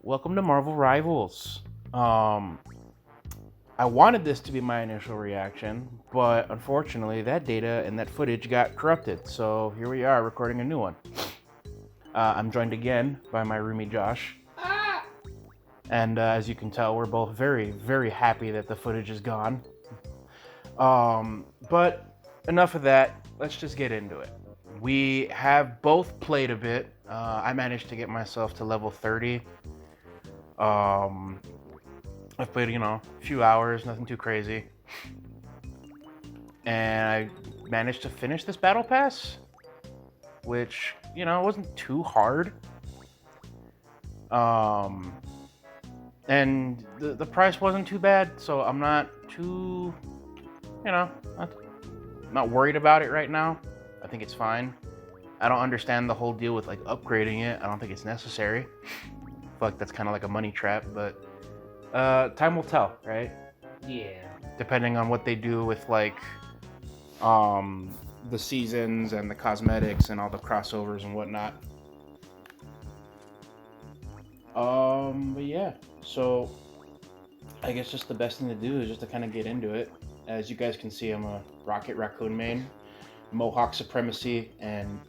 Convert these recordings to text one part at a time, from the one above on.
welcome to Marvel Rivals. I wanted this to be my initial reaction, but unfortunately that data and that footage got corrupted, so here we are recording a new one. I'm joined again by my roomie Josh. And as you can tell, we're both very, very happy that the footage is gone. But enough of that, let's just get into it. We have both played a bit. I managed to get myself to level 30. I've played, a few hours, nothing too crazy. And I managed to finish this battle pass, which, wasn't too hard. And the price wasn't too bad, so I'm not too, not worried about it right now. I think it's fine. I don't understand the whole deal with upgrading it. I don't think it's necessary. I feel like that's kind of like a money trap, but time will tell, right? Yeah. Depending on what they do with the seasons and the cosmetics and all the crossovers and whatnot. But yeah, so I guess just the best thing to do is just to kind of get into it. As you guys can see, I'm a Rocket Raccoon main, Mohawk Supremacy, and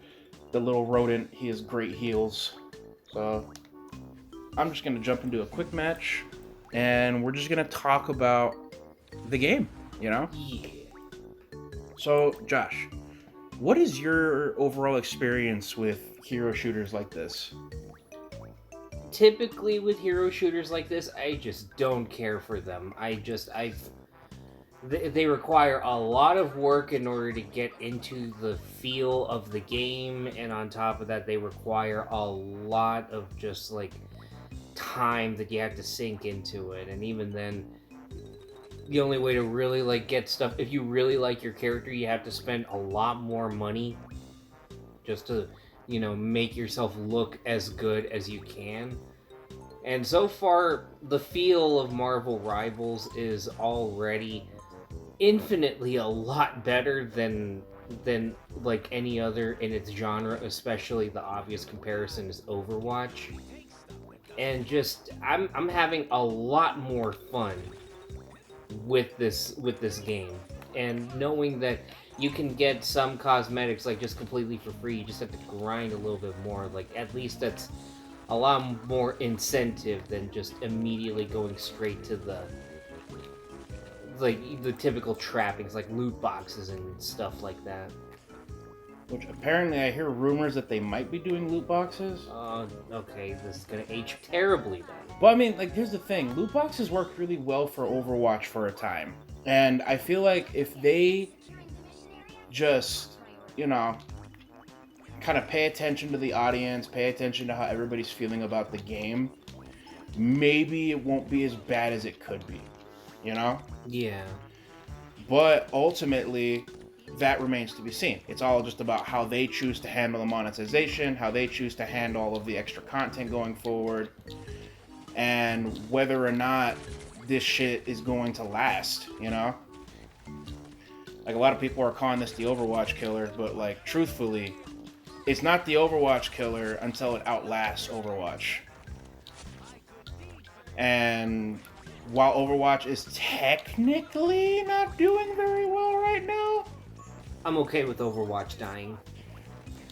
the little rodent, he has great heals. So I'm just gonna jump into a quick match, and we're just gonna talk about the game, Yeah. So Josh, what is your overall experience with hero shooters like this? Typically with hero shooters like this, I just don't care for them. They require a lot of work in order to get into the feel of the game, and on top of that, they require a lot of just time that you have to sink into it. And even then, the only way to really get stuff, if you really like your character, you have to spend a lot more money just to make yourself look as good as you can. And so far, the feel of Marvel Rivals is already infinitely a lot better than any other in its genre, especially the obvious comparison is Overwatch. And just I'm having a lot more fun with this game, and knowing that you can get some cosmetics just completely for free. You just have to grind a little bit more. At least that's a lot more incentive than just immediately going straight to the typical trappings like loot boxes and stuff like that. Which apparently I hear rumors that they might be doing loot boxes. Okay, this is gonna age terribly then. But I mean, here's the thing. Loot boxes worked really well for Overwatch for a time. And I feel like if they just, kind of pay attention to the audience, pay attention to how everybody's feeling about the game, maybe it won't be as bad as it could be, Yeah. But ultimately, that remains to be seen. It's all just about how they choose to handle the monetization, how they choose to handle all of the extra content going forward, and whether or not this shit is going to last, a lot of people are calling this the Overwatch killer, but truthfully, it's not the Overwatch killer until it outlasts Overwatch. And while Overwatch is technically not doing very well right now, I'm okay with Overwatch dying.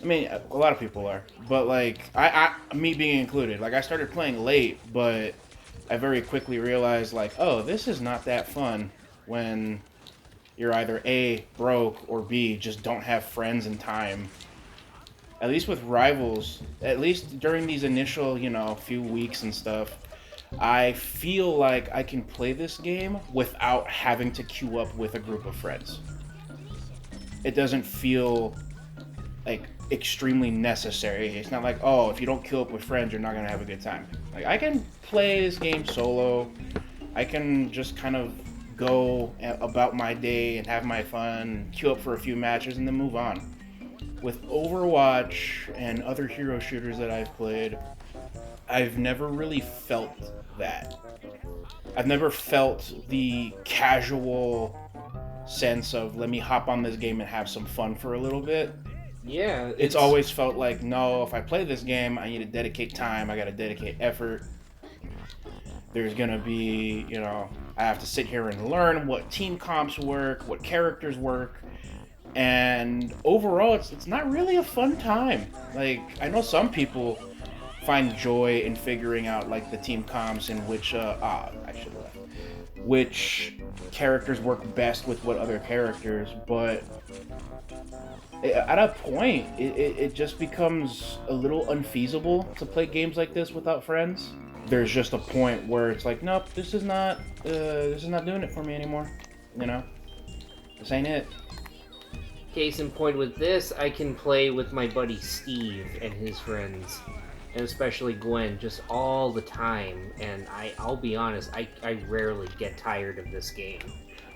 I mean, a lot of people are, but I me being included, I started playing late, but I very quickly realized oh, this is not that fun when you're either A, broke, or B, just don't have friends and time. At least with Rivals, at least during these initial, few weeks and stuff, I feel like I can play this game without having to queue up with a group of friends. It doesn't feel extremely necessary. It's not oh, if you don't queue up with friends, you're not gonna have a good time. I can play this game solo. I can just kind of go about my day and have my fun, queue up for a few matches, and then move on. With Overwatch and other hero shooters that I've played, I've never really felt that. I've never felt the casual sense of let me hop on this game and have some fun for a little bit. Yeah, it's always felt no, if I play this game, I need to dedicate time, I gotta dedicate effort. There's gonna be, I have to sit here and learn what team comps work, what characters work, and overall, it's not really a fun time. Like, I know some people find joy in figuring out like the team comps and which I should have left, which characters work best with what other characters, but at a point it just becomes a little unfeasible to play games like this without friends. There's just a point where it's like, nope, this is not doing it for me anymore. This ain't it. Case in point with this, I can play with my buddy Steve and his friends, and especially Gwen, just all the time. And I'll be honest, I rarely get tired of this game.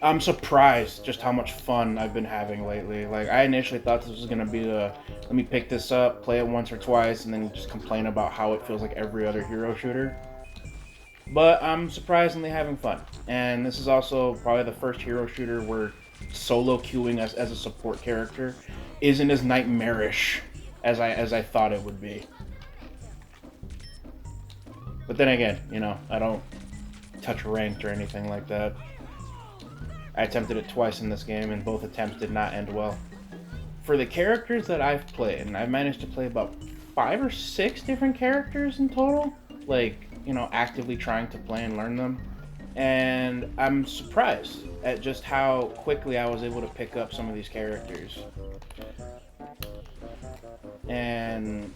I'm surprised just how much fun I've been having lately. Like, I initially thought this was gonna be let me pick this up, play it once or twice, and then just complain about how it feels like every other hero shooter. But I'm surprisingly having fun. And this is also probably the first hero shooter where solo queuing as a support character isn't as nightmarish as I thought it would be. But then again, I don't touch ranked or anything like that. I attempted it twice in this game, and both attempts did not end well. For the characters that I've played, and I've managed to play about 5 or 6 different characters in total, like, actively trying to play and learn them. And I'm surprised at just how quickly I was able to pick up some of these characters. And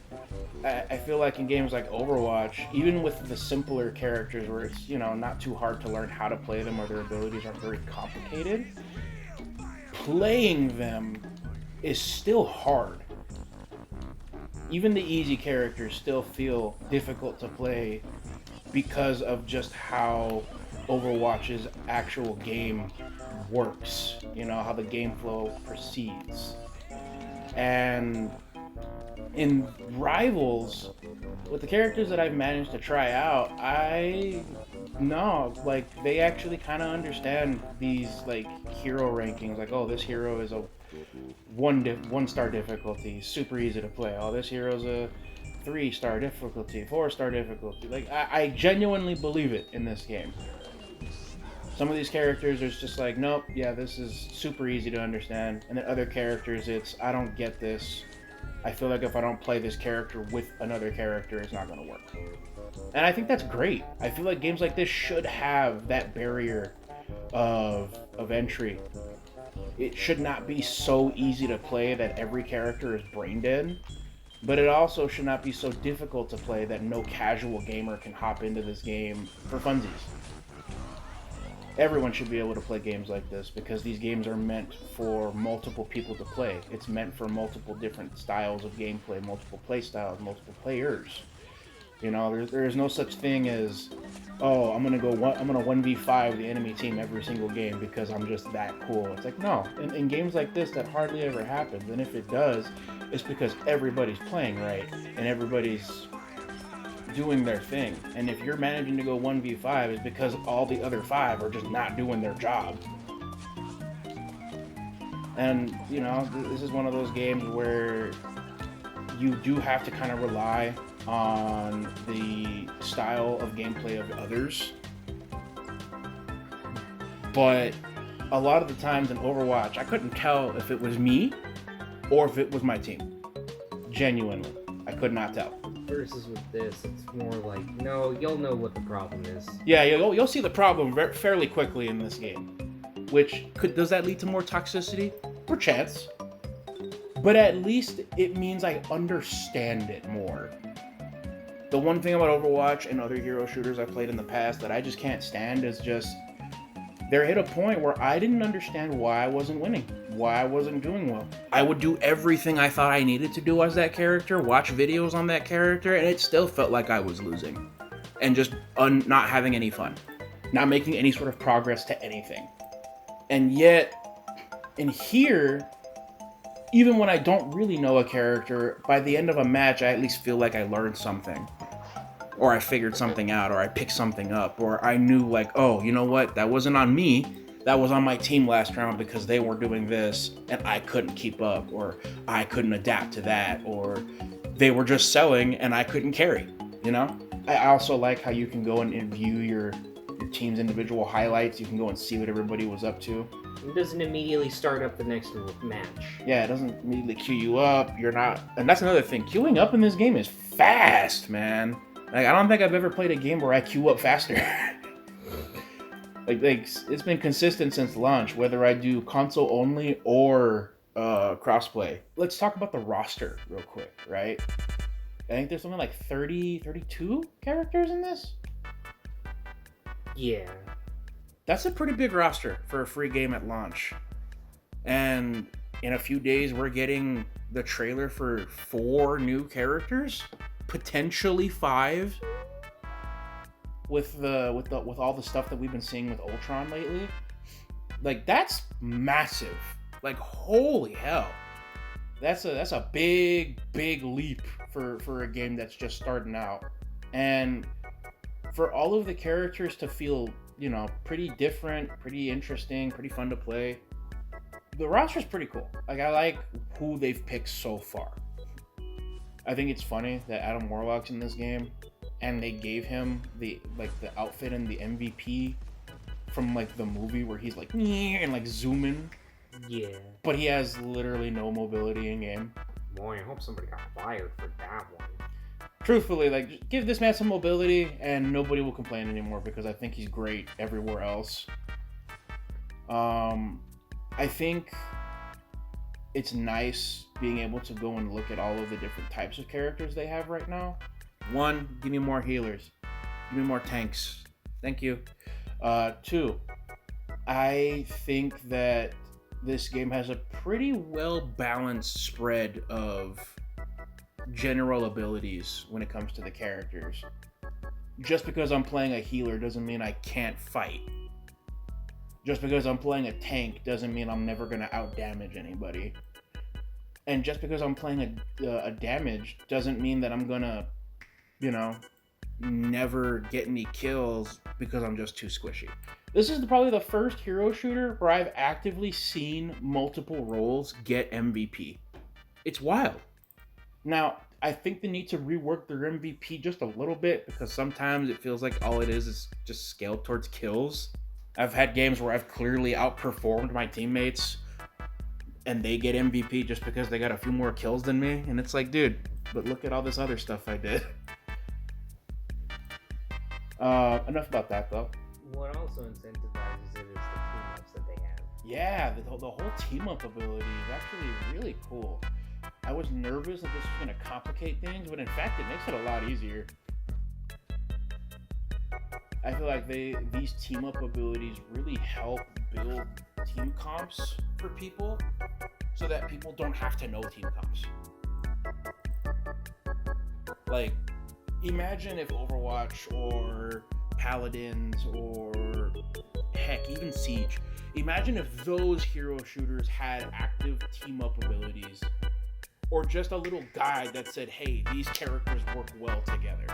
I feel like in games like Overwatch, even with the simpler characters where it's, not too hard to learn how to play them or their abilities aren't very complicated, playing them is still hard. Even the easy characters still feel difficult to play because of just how Overwatch's actual game works, how the game flow proceeds. And in Rivals, with the characters that I've managed to try out, they actually kind of understand these like hero rankings. Like, oh, this hero is a one star difficulty, super easy to play. Oh, this hero's a 3-star difficulty, 4-star difficulty. Like, I genuinely believe it in this game. Some of these characters, it's just like, nope, yeah, this is super easy to understand. And then other characters, it's, I don't get this. I feel like if I don't play this character with another character, it's not going to work. And I think that's great. I feel like games like this should have that barrier of entry. It should not be so easy to play that every character is brain dead, but it also should not be so difficult to play that no casual gamer can hop into this game for funsies. Everyone should be able to play games like this because these games are meant for multiple people to play. It's meant for multiple different styles of gameplay, multiple play styles, multiple players. There is no such thing as, oh, I'm gonna 1v5 the enemy team every single game because I'm just that cool. It's like, no. In games like this, that hardly ever happens. And if it does, it's because everybody's playing right and everybody's doing their thing. And if you're managing to go 1v5, it's because all the other 5 are just not doing their job. And, this is one of those games where you do have to kind of rely on the style of gameplay of others. But a lot of the times in Overwatch, I couldn't tell if it was me or if it was my team. Genuinely, I could not tell. Versus with this, it's more like, no, you'll know what the problem is. Yeah, you'll see the problem fairly quickly in this game. Does that lead to more toxicity? Perchance. But at least it means I understand it more. The one thing about Overwatch and other hero shooters I've played in the past that I just can't stand is just, there hit a point where I didn't understand why I wasn't winning, why I wasn't doing well. I would do everything I thought I needed to do as that character, watch videos on that character, and it still felt like I was losing. And just not having any fun. Not making any sort of progress to anything. And yet, in here, even when I don't really know a character, by the end of a match, I at least feel like I learned something. Or I figured something out, or I picked something up, or I knew like, oh, you know what? That wasn't on me. That was on my team last round because they were doing this and I couldn't keep up, or I couldn't adapt to that, or they were just selling and I couldn't carry. You know, I also like how you can go and view your team's individual highlights. You can go and see what everybody was up to. It doesn't immediately start up the next match. Yeah, it doesn't immediately queue you up. You're not, and that's another thing. Queuing up in this game is fast, man. Like, I don't think I've ever played a game where I queue up faster. like it's been consistent since launch, whether I do console only or crossplay. Let's talk about the roster real quick, right? I think there's something like 30, 32 characters in this. Yeah. That's a pretty big roster for a free game at launch. And in a few days, we're getting the trailer for 4 new characters, potentially 5. With all the stuff that we've been seeing with Ultron lately, like that's massive. Like holy hell, that's a big leap for a game that's just starting out, and for all of the characters to feel, you know, pretty different, pretty interesting, pretty fun to play. The roster's pretty cool. Like I like who they've picked so far. I think it's funny that Adam Warlock's in this game. And they gave him the outfit and the MVP from like the movie where he's like and like zooming. Yeah. But he has literally no mobility in game. Boy, I hope somebody got fired for that one. Truthfully, like just give this man some mobility and nobody will complain anymore because I think he's great everywhere else. I think it's nice being able to go and look at all of the different types of characters they have right now. 1, give me more healers. Give me more tanks. Thank you. 2, I think that this game has a pretty well-balanced spread of general abilities when it comes to the characters. Just because I'm playing a healer doesn't mean I can't fight. Just because I'm playing a tank doesn't mean I'm never going to outdamage anybody. And just because I'm playing a damage doesn't mean that I'm going to, you know, never get any kills because I'm just too squishy. This is probably the first hero shooter where I've actively seen multiple roles get MVP. It's wild. Now, I think they need to rework their MVP just a little bit because sometimes it feels like all it is just scaled towards kills. I've had games where I've clearly outperformed my teammates and they get MVP just because they got a few more kills than me. And it's like, dude, but look at all this other stuff I did. Enough about that, though. What also incentivizes it is the team-ups that they have. Yeah, the whole team-up ability is actually really cool. I was nervous that this was going to complicate things, but in fact, it makes it a lot easier. I feel like these team-up abilities really help build team comps for people so that people don't have to know team comps. Like, imagine if Overwatch or Paladins or heck, even Siege, imagine if those hero shooters had active team-up abilities or just a little guide that said, hey, these characters work well together.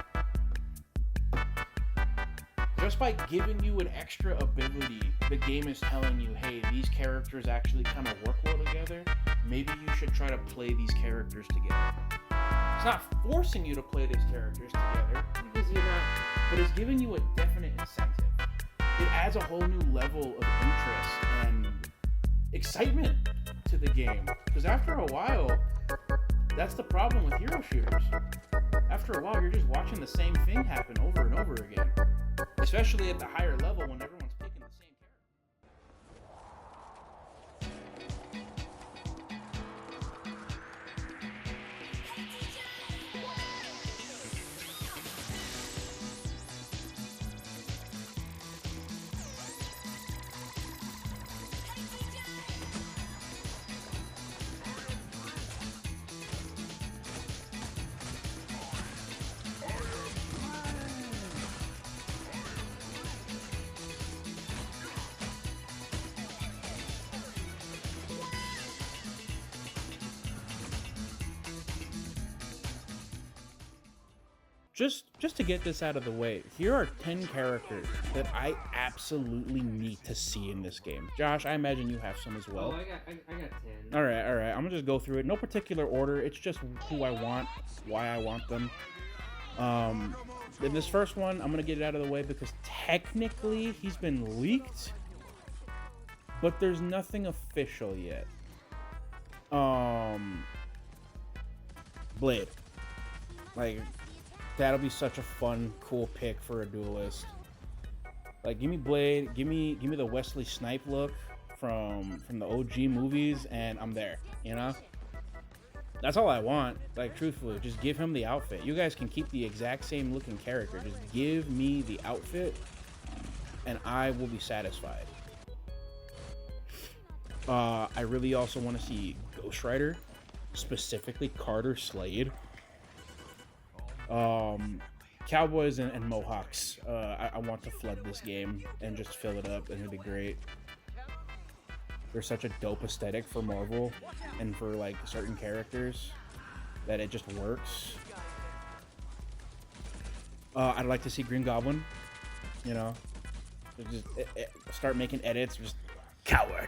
Just by giving you an extra ability, the game is telling you, hey, these characters actually kind of work well together. Maybe you should try to play these characters together. It's not forcing you to play these characters together, because you're not, but it's giving you a definite incentive. It adds a whole new level of interest and excitement to the game. Because after a while, that's the problem with hero shooters. After a while, you're just watching the same thing happen over and over again. Especially at the higher level when everyone's picking the same character. Just to get this out of the way, here are 10 characters that I absolutely need to see in this game. Josh, I imagine you have some as well. Oh, I got 10. All right. I'm gonna just go through it. No particular order. It's just who I want, why I want them. In this first one, I'm gonna get it out of the way because technically he's been leaked, but there's nothing official yet. Blade. Like, that'll be such a fun, cool pick for a duelist. Like, give me Blade, give me the Wesley Snipe look from the OG movies, and I'm there, you know? That's all I want. Like, truthfully, just give him the outfit. You guys can keep the exact same looking character. Just give me the outfit, and I will be satisfied. I really also want to see Ghost Rider, specifically Carter Slade. Cowboys and Mohawks. I want to flood this game and just fill it up, and it'd be great. There's such a dope aesthetic for Marvel and for like certain characters that it just works. I'd like to see Green Goblin, you know, just start making edits. Just coward,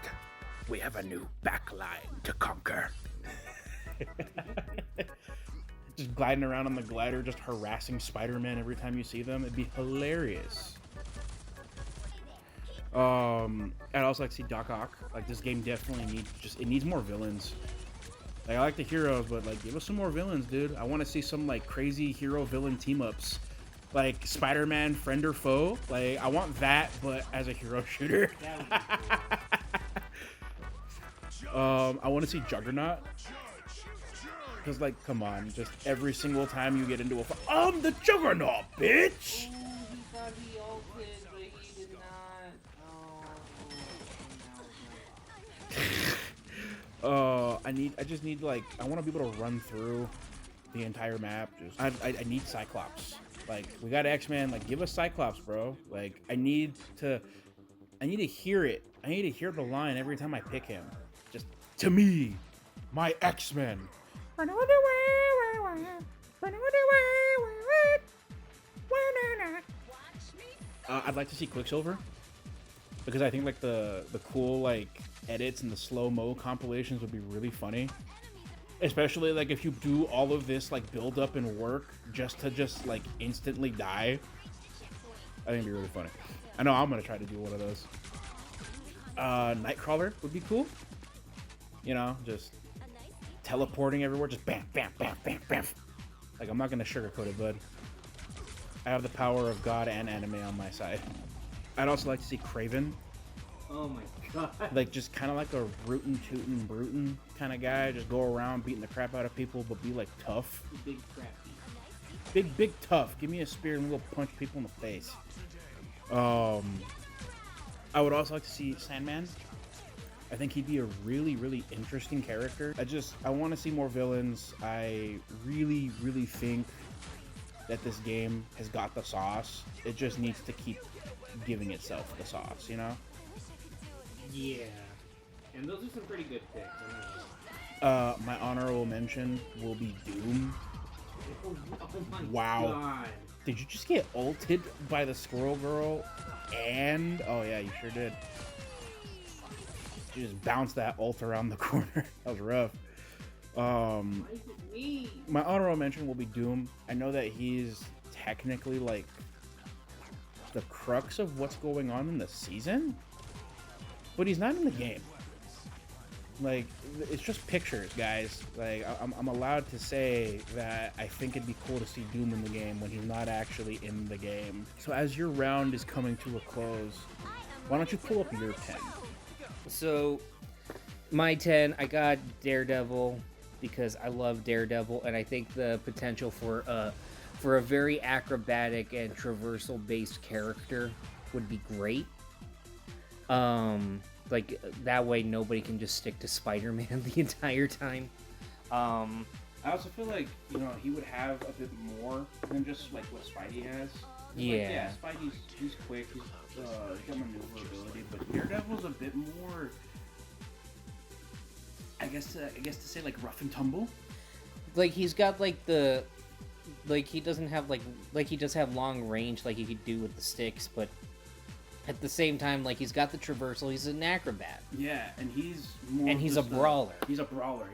we have a new backline to conquer. Just gliding around on the glider, just harassing Spider-Man every time you see them. It'd be hilarious. I'd also like to see Doc Ock. Like, this game definitely needs more villains. Like, I like the heroes, but like, give us some more villains, dude. I want to see some like crazy hero-villain team-ups, like Spider-Man friend or foe. Like, I want that, but as a hero shooter. I want to see Juggernaut. Because, like, come on, just every single time you get into a fight, I'm the Juggernaut, bitch! Oh, he thought he ulted, but he did not. I just need, like, I want to be able to run through the entire map. I need Cyclops. Like, we got X-Men, like, give us Cyclops, bro. Like, I need to hear it. I need to hear the line every time I pick him. Just, to me, my X-Men. I'd like to see Quicksilver, because I think like the cool like edits and the slow-mo compilations would be really funny, especially like if you do all of this like build up and work just to like instantly die. I think it'd be really funny. I know I'm gonna try to do one of those. Nightcrawler would be cool, you know, just teleporting everywhere, just bam, bam, bam, bam, bam. Like, I'm not gonna sugarcoat it, bud. I have the power of God and anime on my side. I'd also like to see Kraven. Oh my god. Like, just kind of like a rootin' tootin' brutin' kind of guy. Just go around beating the crap out of people, but be like tough. Big crappy. Big tough. Give me a spear and we'll punch people in the face. I would also like to see Sandman. I think he'd be a really, really interesting character. I want to see more villains. I really, really think that this game has got the sauce. It just needs to keep giving itself the sauce, you know? Yeah. And those are some pretty good picks. My honorable mention will be Doom. Oh my Wow. god. Did you just get ulted by the Squirrel Girl? And... oh yeah, you sure did. You just bounced that ult around the corner. That was rough. My honorable mention will be Doom. I know that he's technically like the crux of what's going on in the season, but he's not in the game. Like, it's just pictures, guys. Like, I'm allowed to say that I think it'd be cool to see Doom in the game when he's not actually in the game. So as your round is coming to a close, why don't you pull up your 10? So, my 10, I got Daredevil because I love Daredevil, and I think the potential for a very acrobatic and traversal-based character would be great. Like, that way nobody can just stick to Spider-Man the entire time. I also feel like, you know, he would have a bit more than just like what Spidey has. Yeah. Like, yeah, he's quick, he's got maneuverability, but Daredevil's a bit more, I guess to say like rough and tumble. Like, he's got like he doesn't have like he does have long range like he could do with the sticks, but at the same time, like, he's got the traversal, he's an acrobat. Yeah, and he's more. And he's a brawler. He's a brawler.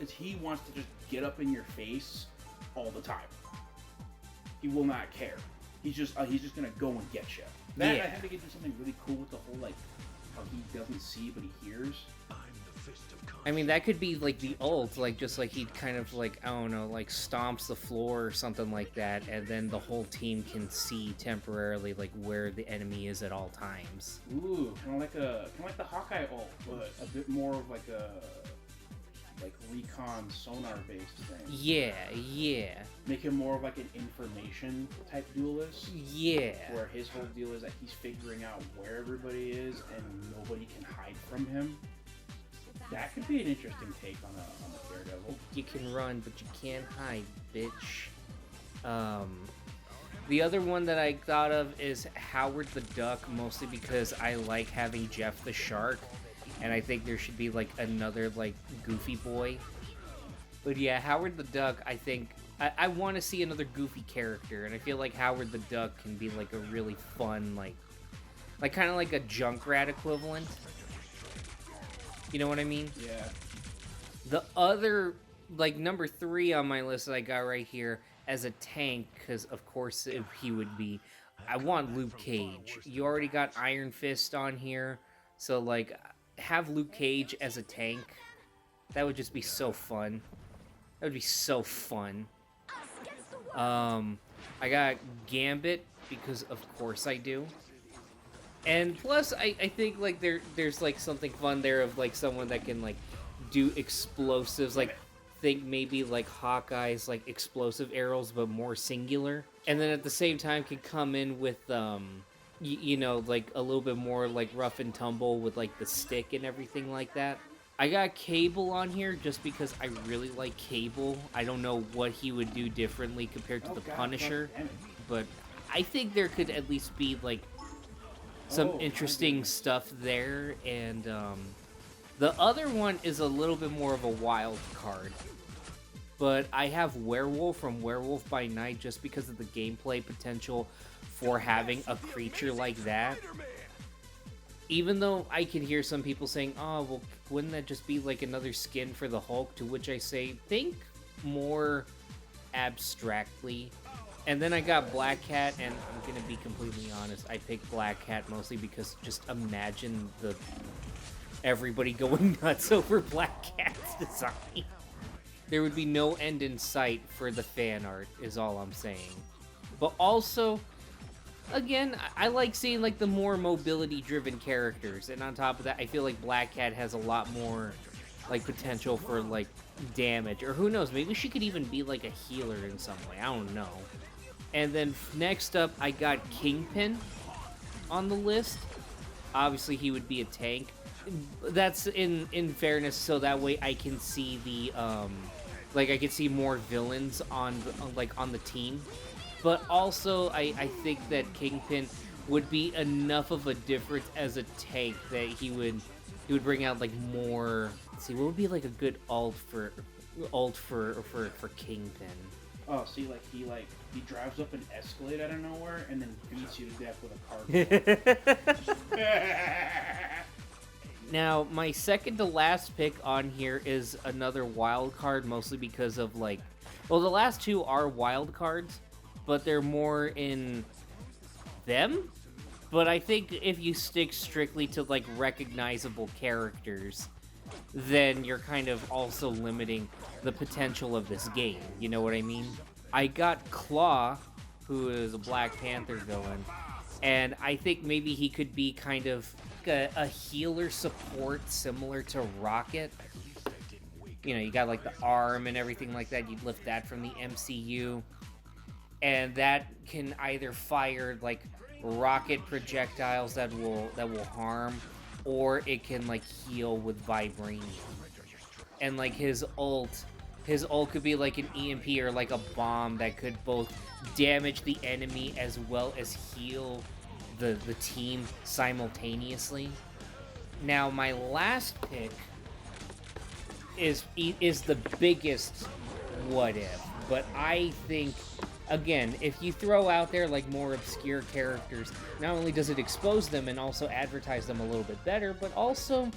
He wants to just get up in your face all the time. he will not care. He's just gonna go and get you. That I think they could do something really cool with the whole like how he doesn't see but he hears. I mean, that could be like the ult, like just like he kind of like, I don't know, like stomps the floor or something like that, and then the whole team can see temporarily like where the enemy is at all times. Ooh, kind of like the Hawkeye ult, but a bit more of like a recon sonar based thing. Yeah. Make him more of like an information type duelist. Yeah. Where his whole deal is that he's figuring out where everybody is and nobody can hide from him. That could be an interesting take on a Daredevil. You can run, but you can't hide, bitch. The other one that I thought of is Howard the Duck, mostly because I like having Jeff the Shark, and I think there should be like another like Goofy boy. But yeah, Howard the Duck, I think I want to see another Goofy character, and I feel like Howard the Duck can be like a really fun like kind of like a Junkrat equivalent. You know what I mean? Yeah. The other, like, number 3 on my list that I got right here as a tank, because of course he would be, I want Luke Cage. You already got Iron Fist on here, so, like, have Luke Cage as a tank. That would just be so fun. That would be so fun. I got Gambit, because of course I do. And plus, I think, like, there's, like, something fun there of, like, someone that can, like, do explosives, like, think maybe, like, Hawkeye's, like, explosive arrows, but more singular. And then at the same time can come in with, you know, like, a little bit more, like, rough and tumble with, like, the stick and everything like that. I got Cable on here just because I really like Cable. I don't know what he would do differently compared to the Punisher, but I think there could at least be, like, some interesting stuff there, and the other one is a little bit more of a wild card. But I have Werewolf from Werewolf by Night just because of the gameplay potential for having a creature like that. Even though I can hear some people saying, oh, well, wouldn't that just be like another skin for the Hulk? To which I say, think more abstractly. And then I got Black Cat, and I'm gonna be completely honest, I picked Black Cat mostly because just imagine everybody going nuts over Black Cat's design. There would be no end in sight for the fan art, is all I'm saying. But also, again, I like seeing like the more mobility-driven characters, and on top of that, I feel like Black Cat has a lot more like potential for like damage, or who knows, maybe she could even be like a healer in some way, I don't know. And then next up, I got Kingpin on the list. Obviously, he would be a tank. That's in fairness, so that way I can see the like I can see more villains on the team. But also, I think that Kingpin would be enough of a difference as a tank that he would bring out like more. Let's see, what would be like a good ult for Kingpin? Oh, see, like he drives up an Escalade out of nowhere and then beats you to death with a card. Now, my second to last pick on here is another wild card, mostly because of like, well, the last two are wild cards, but they're more in them. But I think if you stick strictly to like recognizable characters, then you're kind of also limiting the potential of this game. You know what I mean? I got Claw, who is a Black Panther villain, and I think maybe he could be kind of a healer support similar to Rocket. You know, you got like the arm and everything like that. You'd lift that from the MCU, and that can either fire like rocket projectiles that will harm, or it can like heal with vibranium. And like his ult could be like an EMP or like a bomb that could both damage the enemy as well as heal the team simultaneously. Now my last pick is the biggest what if, but I think, again, if you throw out there like more obscure characters, not only does it expose them and also advertise them a little bit better, but also,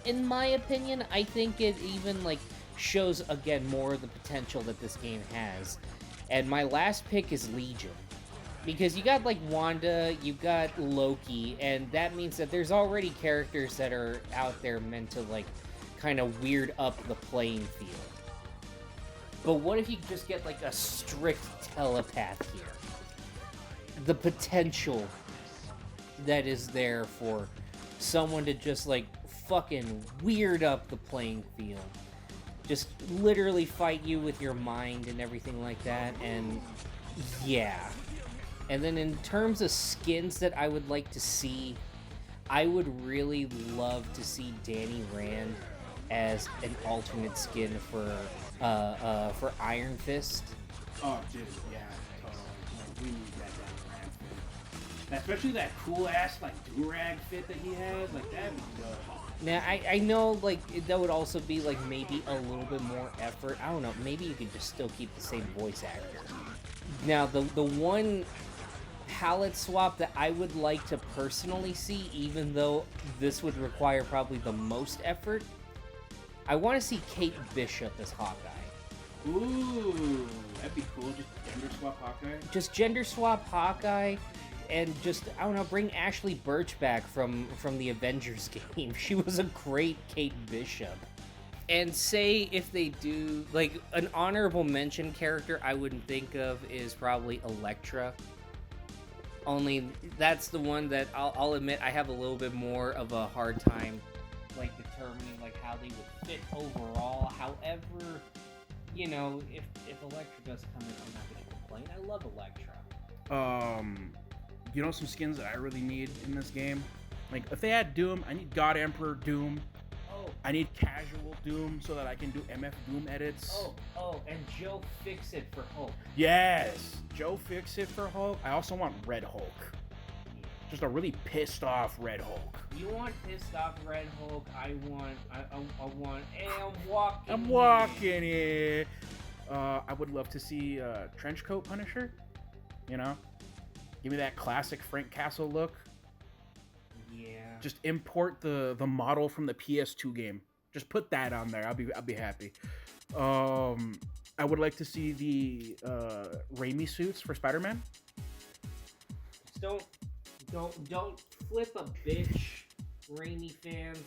in my opinion, I think it even like shows again more of the potential that this game has. And my last pick is Legion. Because you got like Wanda, you got Loki, and that means that there's already characters that are out there meant to like kind of weird up the playing field. But what if you just get like a strict telepath here? The potential that is there for someone to just like fucking weird up the playing field. Just literally fight you with your mind and everything like that, and yeah. And then in terms of skins that I would like to see, I would really love to see Danny Rand as an alternate skin for Iron Fist. Oh, dude, yeah, totally. Like, we need that Danny Rand fit. Especially that cool ass like do-rag fit that he has, like that'd be dope. Now, I know, like, that would also be, like, maybe a little bit more effort. I don't know, maybe you could just still keep the same voice actor. Now, the one palette swap that I would like to personally see, even though this would require probably the most effort, I want to see Kate Bishop as Hawkeye. Ooh, that'd be cool, just gender swap Hawkeye. Just gender swap Hawkeye. And just, I don't know, bring Ashley Birch back from the Avengers game. She was a great Kate Bishop. And say if they do, like, an honorable mention character I wouldn't think of is probably Elektra. Only, that's the one that I'll admit I have a little bit more of a hard time, like, determining, like, how they would fit overall. However, you know, if Elektra does come in, I'm not going to complain. I love Elektra. You know some skins that I really need in this game? Like, if they had Doom, I need God Emperor Doom. Oh. I need casual Doom so that I can do MF Doom edits. Oh, and Joe Fixit for Hulk. Yes! Joe Fixit for Hulk. I also want Red Hulk. Yeah. Just a really pissed off Red Hulk. You want pissed off Red Hulk? I want, hey, I'm walking here. I would love to see Trenchcoat Punisher. You know? Give me that classic Frank Castle look. Yeah. Just import the model from the PS2 game. Just put that on there. I'll be happy. I would like to see the Raimi suits for Spider-Man. Just don't flip a bitch, Raimi fans.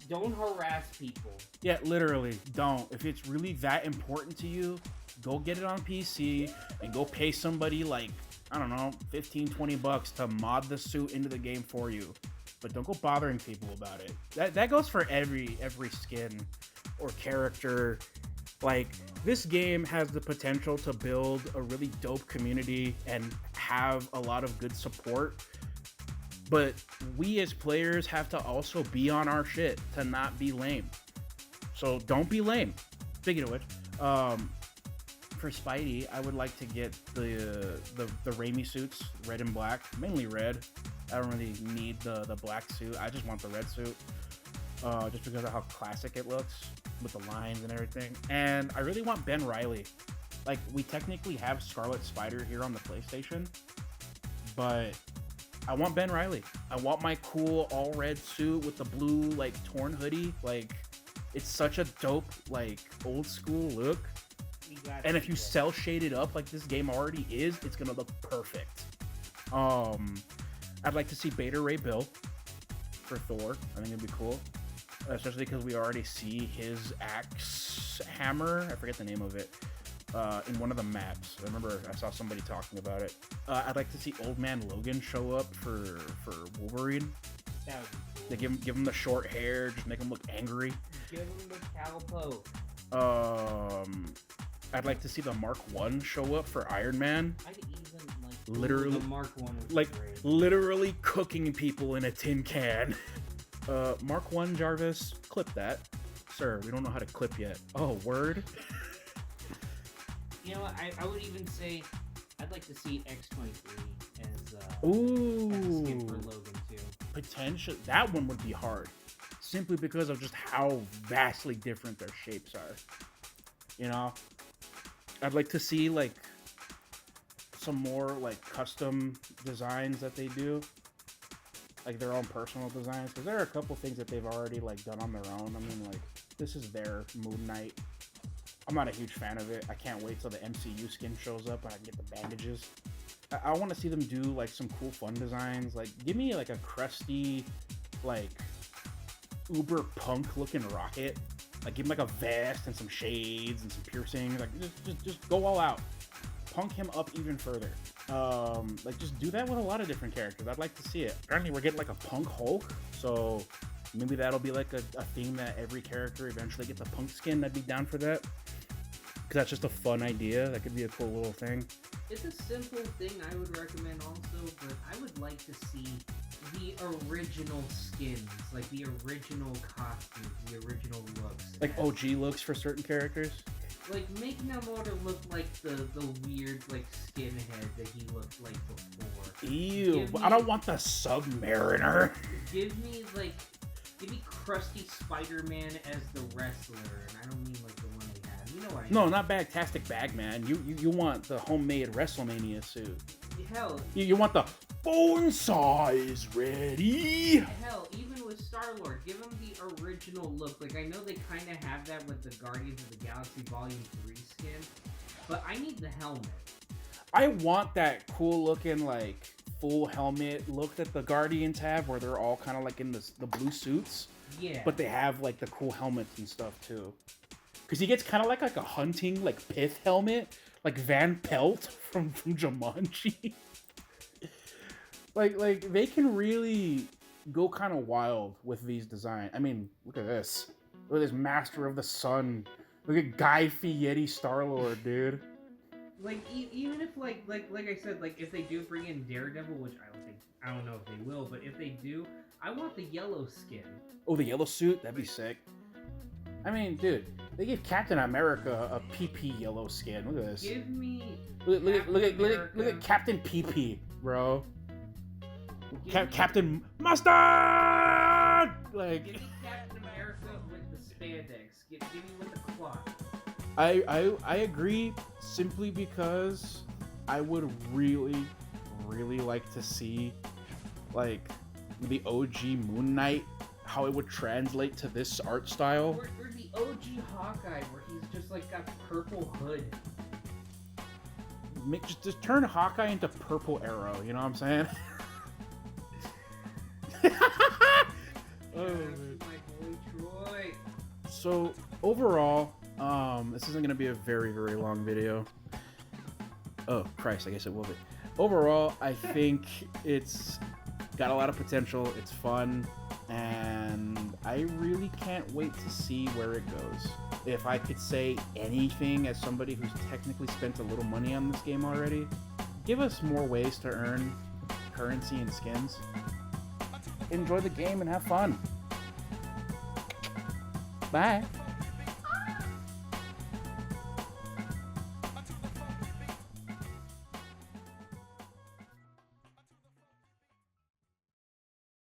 Don't harass people. Yeah, literally, don't. If it's really that important to you, go get it on PC and go pay somebody like, I don't know, 15, 20 bucks to mod the suit into the game for you. But don't go bothering people about it. That goes for every skin or character. Like, this game has the potential to build a really dope community and have a lot of good support. But we as players have to also be on our shit to not be lame. So don't be lame. Speaking of which, for Spidey, I would like to get the Raimi suits, red and black, mainly red. I don't really need the black suit. I just want the red suit, just because of how classic it looks with the lines and everything. And I really want Ben Reilly. Like, we technically have Scarlet Spider here on the PlayStation, but I want Ben Reilly. I want my cool all red suit with the blue like torn hoodie. Like, it's such a dope like old school look. And if you cell shade it up like this game already is, it's gonna look perfect. I'd like to see Beta Ray Bill for Thor. I think it'd be cool, especially because we already see his axe hammer. I forget the name of it. In one of the maps. I remember I saw somebody talking about it. I'd like to see Old Man Logan show up for Wolverine. That would be cool. They give him the short hair, just make him look angry. Give him the cowpoke. I'd like to see the Mark 1 show up for Iron Man. I'd even like literally the Mark 1 would be like great. Literally cooking people in a tin can. Mark 1 Jarvis, clip that. Sir, we don't know how to clip yet. Oh, word. You know what? I would even say I'd like to see X-23 as a skin for Logan too. Potential. That one would be hard, simply because of just how vastly different their shapes are. You know, I'd like to see like some more like custom designs that they do, like their own personal designs, because there are a couple things that they've already like done on their own. I mean, like, this is their Moon Knight I'm not a huge fan of it. I can't wait till the MCU skin shows up and I can get the bandages. I want to see them do like some cool fun designs. Like give me like a crusty, like uber punk looking Rocket. Like give him like a vest and some shades and some piercings. Like just go all out. Punk him up even further. Like just do that with a lot of different characters. I'd like to see it. Apparently we're getting like a punk Hulk, so maybe that'll be like a theme that every character eventually gets a punk skin. I'd be down for that. Because that's just a fun idea. That could be a cool little thing. It's a simple thing I would recommend also, but I would like to see the original skins, like the original costumes, the original looks. Like OG looks for certain characters? Like, make Namor look like the weird, like, skinhead that he looked like before. Ew, I don't want the Submariner. Give me Krusty Spider-Man as the wrestler, and I don't mean like the one they had. You know what I mean? No, not Bagtastic Bagman. You want the homemade WrestleMania suit. Hell. You want the bone size ready. Hell, even with Star-Lord, give him the original look. Like, I know they kind of have that with the Guardians of the Galaxy Volume 3 skin, but I need the helmet. I want that cool looking, like, full helmet look that the Guardians have, where they're all kind of like in the blue suits. Yeah. But they have like the cool helmets and stuff too. Because he gets kind of like a hunting like pith helmet, like Van Pelt from Jumanji. like they can really go kind of wild with these designs. I mean, look at this. Look at this Master of the Sun. Look at Guy Fieri Star-Lord, dude. Like, even if, like I said, like, if they do bring in Daredevil, which I don't know if they will, but if they do, I want the yellow skin. Oh, the yellow suit? That'd be sick. I mean, dude, they gave Captain America a PP yellow skin. Look at this. Give me Look at Captain PP, bro. Captain Mustard! Like, give me Captain America with the spandex. Give me with the cloth. I agree, simply because I would really like to see, like, the OG Moon Knight, how it would translate to this art style. Or the OG Hawkeye, where he's just, like, got purple hood. Just turn Hawkeye into Purple Arrow, you know what I'm saying? Oh, my boy Troy. So, overall, this isn't going to be a very long video. Oh, Christ, I guess it will be. Overall, I think it's got a lot of potential, it's fun, and I really can't wait to see where it goes. If I could say anything as somebody who's technically spent a little money on this game already, give us more ways to earn currency and skins. Enjoy the game and have fun. Bye.